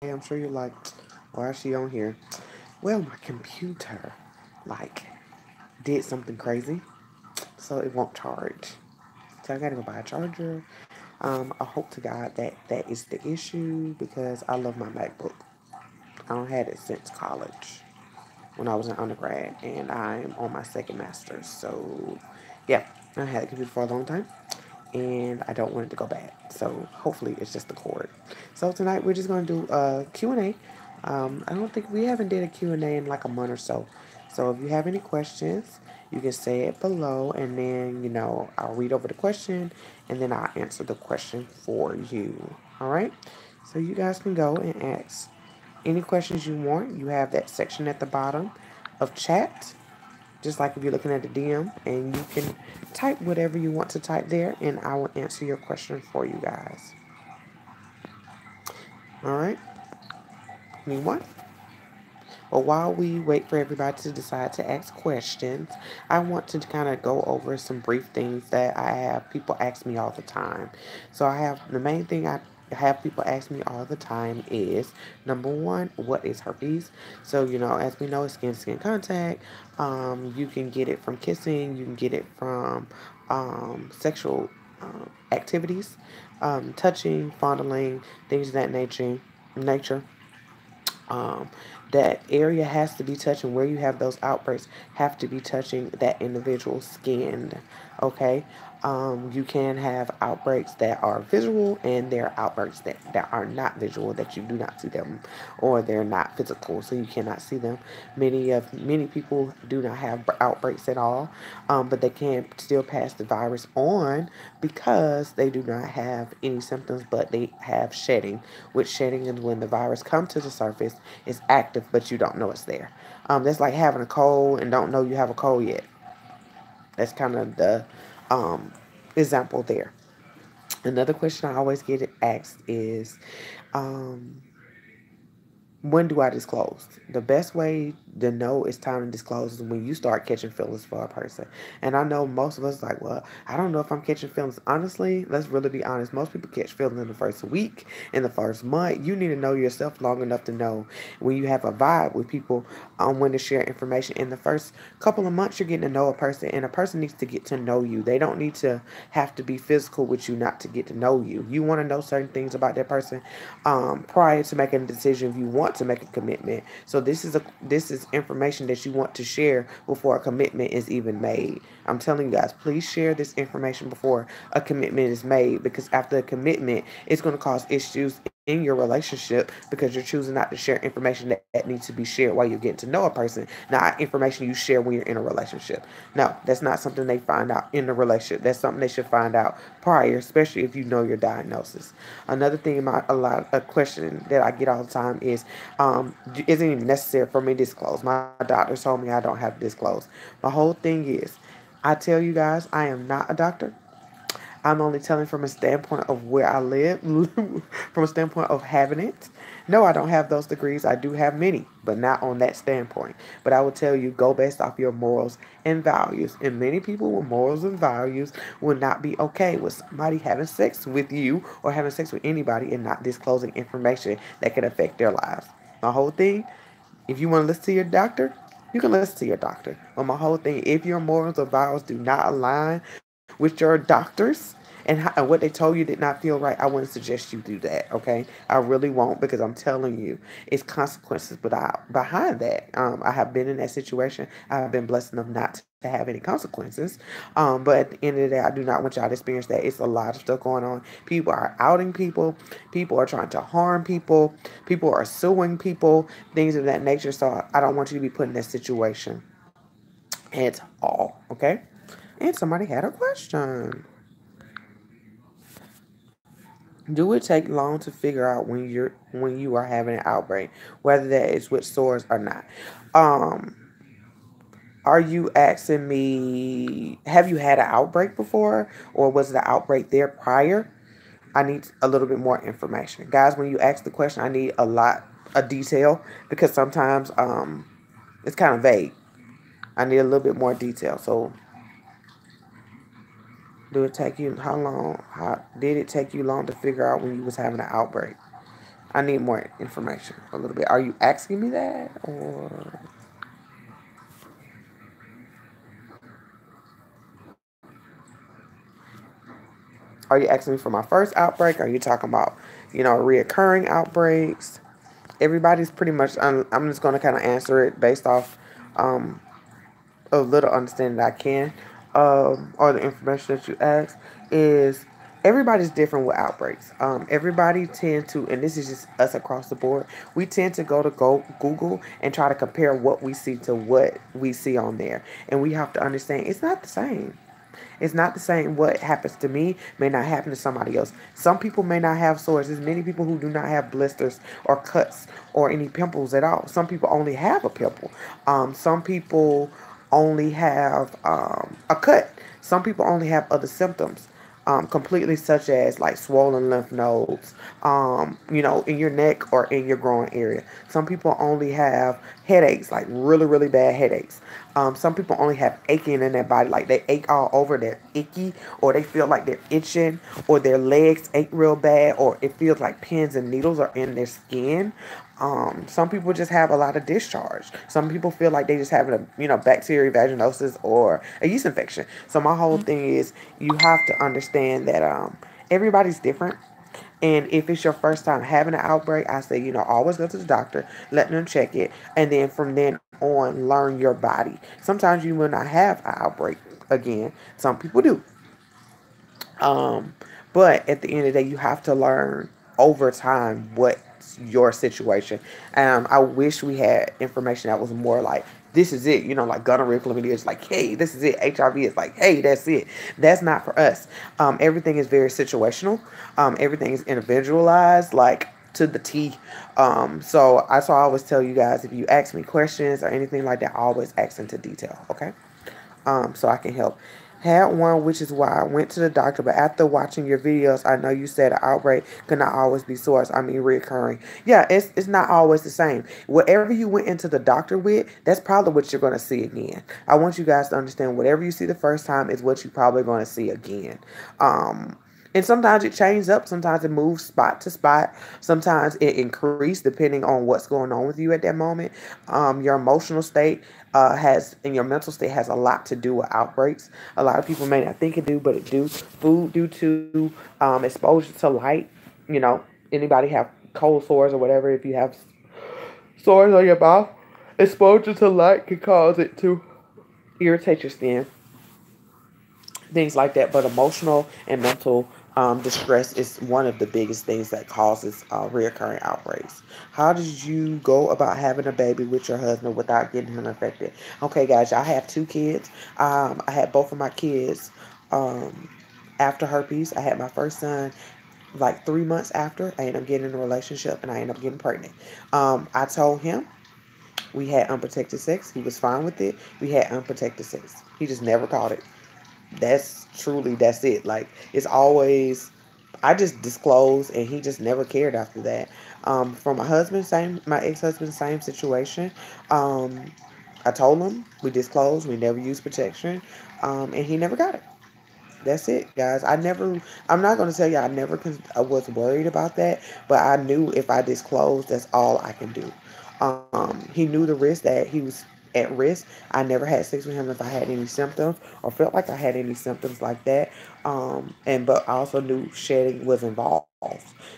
I'm sure you're like, why is she on here? Well, my computer, like, did something crazy, so it won't charge. So I gotta go buy a charger. I hope to God that that is the issue because I love my MacBook. I don't had it since college when I was in undergrad, and I'm on my second master's. So, yeah, I had a computer for a long time, and I don't want it to go bad. So hopefully it's just the cord. So tonight we're just gonna do a Q&A. I don't think we haven't did a Q&A in like a month or so. So if you have any questions, you can say it below, and then I'll read over the question, and then I'll answer the question for you. All right. So you guys can go and ask any questions you want. You have that section at the bottom of chat, just like if you're looking at the DM, and you can type whatever you want to type there, and I will answer your question for you guys. All right? Anyone? Well, while we wait for everybody to decide to ask questions, I want to kind of go over some brief things that I have people ask me all the time. So I have the main thing I have people ask me all the time is number one, what is herpes? So as we know, it's skin to skin contact. You can get it from kissing. You can get it from sexual activities, touching, fondling, things of that nature. um, that area has to be touching where you have those outbreaks have to be touching that individual's skin. Okay. You can have outbreaks that are visual, and there are outbreaks that are not visual, that you do not see them, or they're not physical, so you cannot see them. Many people do not have outbreaks at all, but they can still pass the virus on because they do not have any symptoms, but they have shedding, which shedding is when the virus comes to the surface, it's active, but you don't know it's there. That's like having a cold and don't know you have a cold yet. That's kind of the um, example there. Another question I always get asked is, um, when do I disclose? The best way to know it's time to disclose is when you start catching feelings for a person. And I know most of us like, well, I don't know if I'm catching feelings. Honestly, let's really be honest. Most people catch feelings in the first week, in the first month. You need to know yourself long enough to know when you have a vibe with people, when to share information. In the first couple of months, you're getting to know a person, and a person needs to get to know you. They don't need to have to be physical with you not to get to know you. You want to know certain things about that person prior to making a decision if you want to make a commitment. So this is information that you want to share before a commitment is even made. I'm telling you guys, please share this information before a commitment is made, because after a commitment, it's going to cause issues in your relationship because you're choosing not to share information that needs to be shared while you're getting to know a person, not information you share when you're in a relationship. No, that's not something they find out in the relationship. That's something they should find out prior, especially if you know your diagnosis. Another thing about a question that I get all the time is, isn't it necessary for me to disclose? My doctor told me I don't have to disclose. My whole thing is, I tell you guys, I am not a doctor. I'm only telling from a standpoint of where I live, from a standpoint of having it. No, I don't have those degrees. I do have many, but not on that standpoint. But I will tell you, go based off your morals and values. And many people with morals and values will not be okay with somebody having sex with you or having sex with anybody and not disclosing information that can affect their lives. My whole thing, if you want to listen to your doctor, you can listen to your doctor. But my whole thing, if your morals or values do not align with your doctors and what they told you did not feel right, I wouldn't suggest you do that, okay? I really won't, because I'm telling you, it's consequences behind that. I have been in that situation. I've been blessed enough not to have any consequences. But at the end of the day, I do not want y'all to experience that. It's a lot of stuff going on. People are outing people. People are trying to harm people. People are suing people, things of that nature. So I don't want you to be put in that situation at all, okay? And somebody had a question. Do it take long to figure out when you are having an outbreak, whether that is with sores or not? Um, are you asking me, have you had an outbreak before, or was the outbreak there prior? I need a little bit more information, guys. When you ask the question, I need a lot of detail, because sometimes it's kind of vague. I need a little bit more detail. So, do it take you how long? How did it take you long to figure out when you was having an outbreak? I need more information a little bit. Are you asking me that, or are you asking me for my first outbreak? Are you talking about, reoccurring outbreaks? Everybody's pretty much. I'm just going to kind of answer it based off um, a little understanding that I can, or the information that you ask is everybody's different with outbreaks. Everybody tend to, and this is just us across the board. We tend to go Google and try to compare what we see to what we see on there, and we have to understand it's not the same. It's not the same. What happens to me may not happen to somebody else. Some people may not have sores. There's many people who do not have blisters or cuts or any pimples at all. Some people only have a pimple. Some people only have a cut. Some people only have other symptoms. Completely, such as like swollen lymph nodes, in your neck or in your groin area. Some people only have headaches, like really, really bad headaches. Some people only have aching in their body, like they ache all over, they're icky, or they feel like they're itching, or their legs ache real bad, or it feels like pins and needles are in their skin. Some people just have a lot of discharge. Some people feel like they just having a bacterial vaginosis or a yeast infection. So my whole thing is you have to understand that everybody's different. And if it's your first time having an outbreak, I say, always go to the doctor, let them check it, and then from then on, learn your body. Sometimes you will not have an outbreak again. Some people do. Um, but at the end of the day, you have to learn over time what's your situation. I wish we had information that was more like, this is it, like gonorrhea, chlamydia is like, hey, this is it. HIV is like, hey, that's it. That's not for us. Everything is very situational. Everything is individualized, like to the T. So I always tell you guys, if you ask me questions or anything like that, always ask into detail, okay? So I can help. Had one, which is why I went to the doctor, but after watching your videos, I know you said an outbreak could not always be source. I mean, reoccurring. Yeah, it's not always the same. Whatever you went into the doctor with, that's probably what you're going to see again. I want you guys to understand whatever you see the first time is what you're probably going to see again. And sometimes it changes up. Sometimes it moves spot to spot. Sometimes it increases depending on what's going on with you at that moment. Your emotional state and your mental state has a lot to do with outbreaks. A lot of people may not think it do, but it do. Food due to exposure to light. Anybody have cold sores or whatever. If you have sores on your mouth, exposure to light can cause it to irritate your skin, things like that. But emotional and mental distress is one of the biggest things that causes reoccurring outbreaks. How did you go about having a baby with your husband without getting him infected? Okay, guys, I have two kids. I had both of my kids after herpes. I had my first son like 3 months after. I ended up getting in a relationship and I ended up getting pregnant. I told him we had unprotected sex. He was fine with it. We had unprotected sex. He just never caught it. That's it. Like, it's always, I just disclosed and he just never cared after that. For my husband, my ex-husband, same situation. I told him we disclosed, we never used protection, and he never got it. That's it, guys. I'm not going to tell you I was worried about that, but I knew if I disclosed, that's all I can do. He knew the risk that he was at risk. I never had sex with him if I had any symptoms or felt like I had any symptoms like that. But I also knew shedding was involved.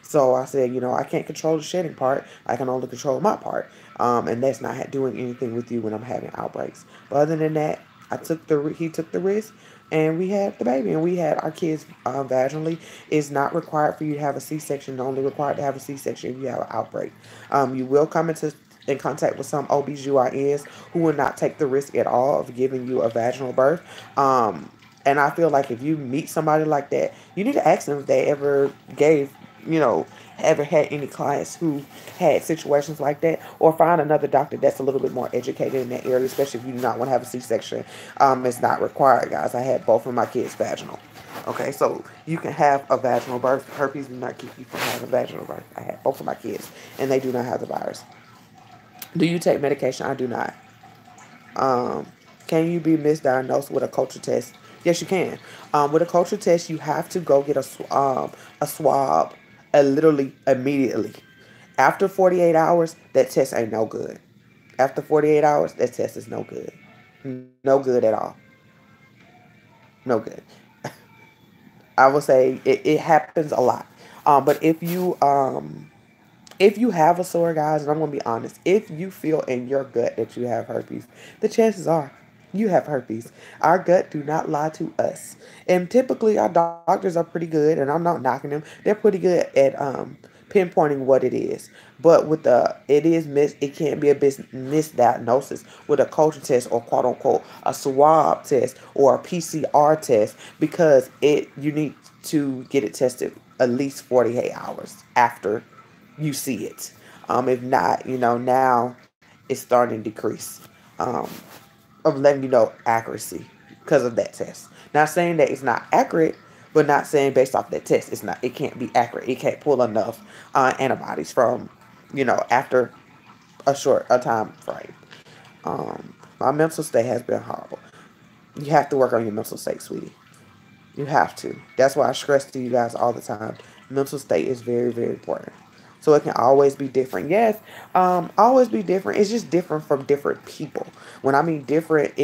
So I said, I can't control the shedding part. I can only control my part. And that's not doing anything with you when I'm having outbreaks. But other than that, he took the risk, and we had the baby, and we had our kids vaginally. It's not required for you to have a C-section. Only required to have a C-section if you have an outbreak. You will come in contact with some OBGYNs who will not take the risk at all of giving you a vaginal birth. And I feel like if you meet somebody like that, you need to ask them if they ever you know, ever had any clients who had situations like that, or find another doctor that's a little bit more educated in that area, especially if you do not want to have a C-section. It's not required, guys. I had both of my kids vaginal. Okay, so you can have a vaginal birth. Herpes do not keep you from having a vaginal birth. I had both of my kids, and they do not have the virus. Do you take medication? I do not. Um, can you be misdiagnosed with a culture test? Yes, you can. With a culture test, you have to go get a swab, literally immediately. After 48 hours, that test ain't no good. After 48 hours, that test is no good. No good at all. No good. I would say it happens a lot. But if you have a sore, guys, and I'm gonna be honest, if you feel in your gut that you have herpes, the chances are you have herpes. Our gut do not lie to us, and typically our doctors are pretty good. And I'm not knocking them; they're pretty good at pinpointing what it is. But with the it can be a misdiagnosis with a culture test or quote unquote a swab test or a PCR test because it you need to get it tested at least 48 hours after you see it. If not, now it's starting to decrease um, of letting you know accuracy because of that test. Not saying that it's not accurate, but not saying based off that test, it can't be accurate. It can't pull enough antibodies from, after a time frame. My mental state has been horrible. You have to work on your mental state, sweetie. You have to. That's why I stress to you guys all the time. Mental state is very, very important. So it can always be different. Yes, always be different. It's just different from different people. When I mean different,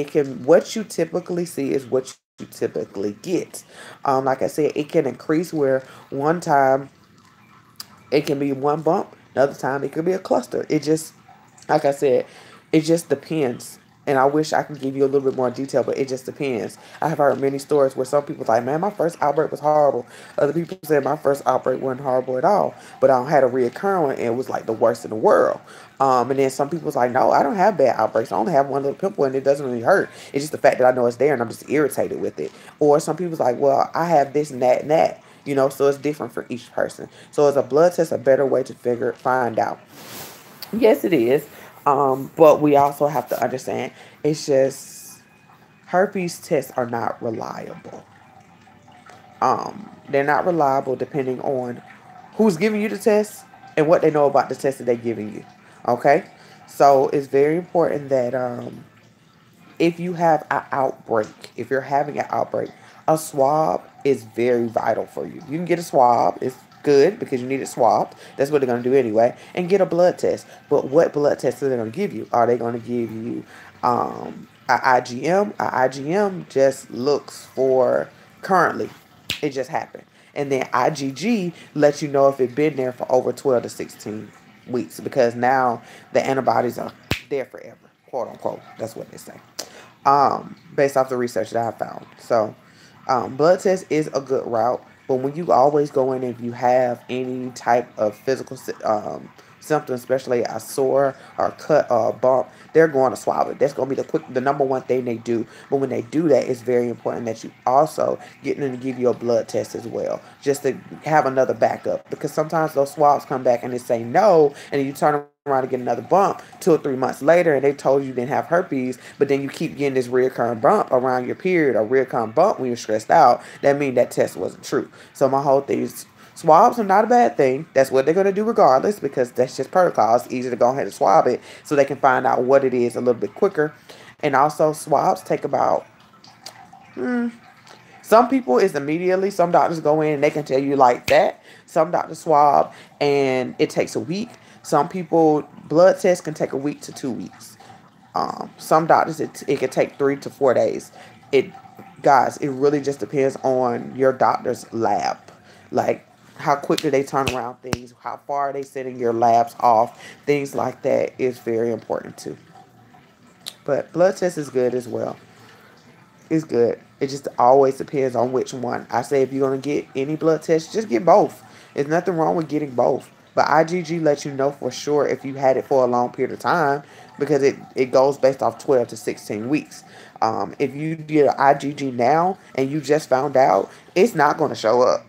what you typically see is what you typically get. Like I said, it can increase where one time it can be one bump, another time it could be a cluster. It just, like I said, it just depends. And I wish I could give you a little bit more detail, but it just depends. I have heard many stories where some people like, man, my first outbreak was horrible. Other people said my first outbreak wasn't horrible at all, but I had a reoccurring one and it was like the worst in the world. And then some people was like, no, I don't have bad outbreaks. I only have one little pimple and it doesn't really hurt. It's just the fact that I know it's there and I'm just irritated with it. Or some people's like, well, I have this and that and that. So it's different for each person. So is a blood test a better way to find out? Yes, it is. But we also have to understand it's just herpes tests are not reliable. They're not reliable depending on who's giving you the test and what they know about the test that they're giving you. Okay, so it's very important that if you have an outbreak, if you're having an outbreak, a swab is very vital for you. You can get a swab. It's good because you need it swabbed. That's what they're going to do anyway. And get a blood test. But what blood test are they going to give you? Are they going to give you an IgM? An IgM just looks for currently. It just happened. And then IgG lets you know if it's been there for over 12 to 16 weeks because now the antibodies are there forever, quote unquote. That's what they say. Based off the research that I found. So, blood test is a good route, but when you always go in if you have any type of physical symptom, especially a sore or a cut or a bump, they're going to swab it. That's going to be the number one thing they do. But when they do that, it's very important that you also get them to give you a blood test as well, just to have another backup. Because sometimes those swabs come back and they say no, and then you turn around to get another bump 2 or 3 months later and they told you didn't have herpes, but then you keep getting this reoccurring bump around your period or reoccurring bump when you're stressed out, that means that test wasn't true. So my whole thing is swabs are not a bad thing. That's what they're going to do regardless because that's just protocol. It's easy to go ahead and swab it so they can find out what it is a little bit quicker. And also swabs take about some people is immediately. Some doctors go in and they can tell you like that. Some doctors swab and it takes a week. Some people blood tests can take a week to 2 weeks. Some doctors it can take 3 to 4 days. It guys, it really just depends on your doctor's lab. Like how quickly they turn around things, how far they sending your labs off, things like that is very important too. But blood test is good as well. It's good. It just always depends on which one. I say if you're gonna get any blood test, just get both. There's nothing wrong with getting both. But IgG lets you know for sure if you had it for a long period of time because it goes based off 12 to 16 weeks. If you get an IgG now and you just found out, it's not going to show up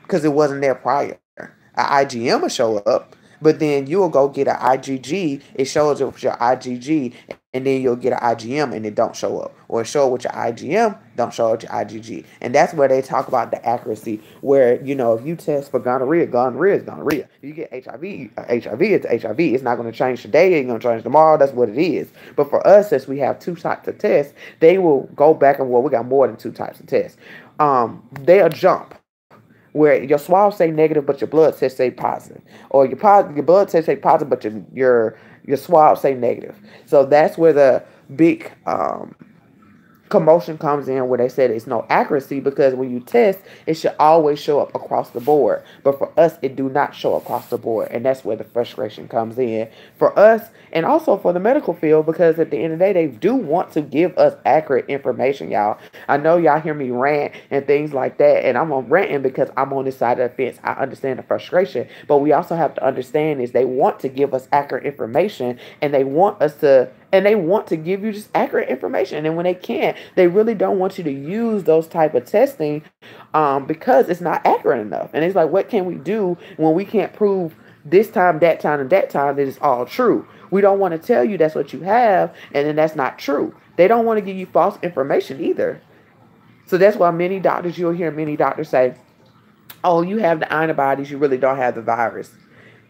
because it wasn't there prior. An IgM will show up, but then you'll go get an IgG. It shows up with your IgG, and then you'll get an IgM, and it don't show up, or it show up with your IgM, don't show up with your IgG, and that's where they talk about the accuracy. Where if you test for gonorrhea, gonorrhea is gonorrhea. If you get HIV, HIV is HIV. It's not going to change today. It's going to change tomorrow. That's what it is. But for us, since we have two types of tests, they will go back and we got more than two types of tests. They'll jump. where your swab say negative, but your blood test say positive, or your blood test say positive, but your swab say negative. So that's where the big commotion comes in, where they said it's no accuracy, because when you test, it should always show up across the board, but for us it do not show across the board, and that's where the frustration comes in for us, and also for the medical field, because at the end of the day they do want to give us accurate information, y'all. I know y'all hear me rant and things like that, and I'm on ranting because I'm on this side of the fence. I understand the frustration, but we also have to understand is they want to give us accurate information, and they want to give you just accurate information. And when they can't, they really don't want you to use those type of testing, because it's not accurate enough. And it's like, what can we do when we can't prove this time, that time, and that time that it's all true? We don't want to tell you that's what you have, and then that's not true. They don't want to give you false information either. So that's why you'll hear many doctors say, oh, you have the antibodies, you really don't have the virus.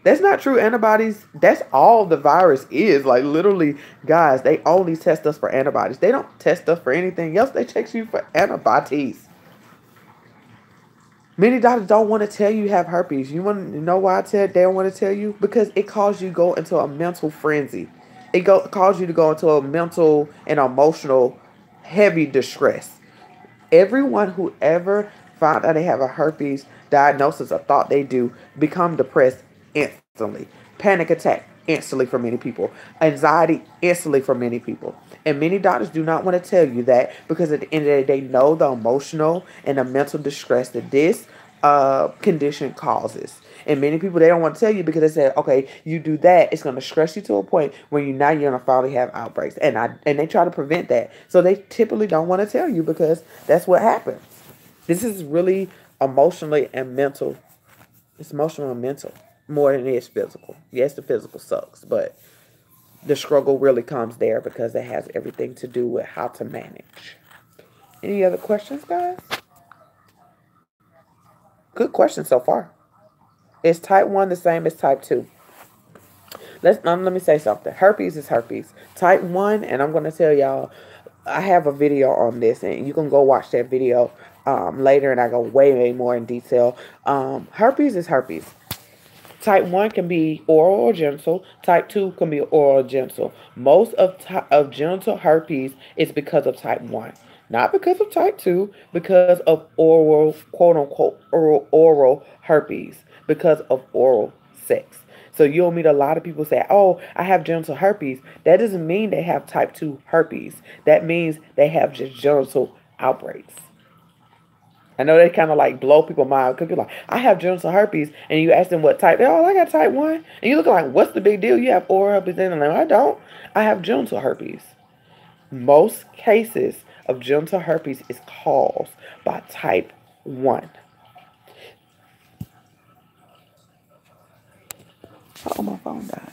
That's not true. Antibodies, that's all the virus is. Like, literally, guys, they only test us for antibodies. They don't test us for anything else. They check you for antibodies. Many doctors don't want to tell you have herpes. You want to know why they don't want to tell you? Because it causes you to go into a mental frenzy. Causes you to go into a mental and emotional heavy distress. Everyone who ever found out they have a herpes diagnosis or thought they do become depressed instantly. Panic attack instantly for many people. Anxiety instantly for many people. And many doctors do not want to tell you that, because at the end of the day, they know the emotional and the mental distress that this condition causes. And many people, they don't want to tell you, because they say, okay, you do that, it's going to stress you to a point where you're going to finally have outbreaks. And they try to prevent that. So they typically don't want to tell you, because that's what happens. This is really emotionally and mental. It's emotional and mental more than it is physical. Yes, the physical sucks, but the struggle really comes there, because it has everything to do with how to manage. Any other questions, guys? Good question so far. Is type 1 the same as type 2? Let me say something. Herpes is herpes. Type 1, and I'm going to tell y'all, I have a video on this, and you can go watch that video later, and I go way more in detail. Herpes is herpes. Type 1 can be oral or genital. Type 2 can be oral or genital. Most of genital herpes is because of type 1. Not because of type 2, because of oral, quote unquote, oral herpes, because of oral sex. So you'll meet a lot of people say, oh, I have genital herpes. That doesn't mean they have type 2 herpes. That means they have just genital outbreaks. I know they kind of like blow people's mind, because you're like, I have genital herpes, and you ask them what type. Oh, I got type 1. And you look like, what's the big deal? You have oral herpes. And like, I don't. I have genital herpes. Most cases of genital herpes is caused by type 1. Oh, my phone died.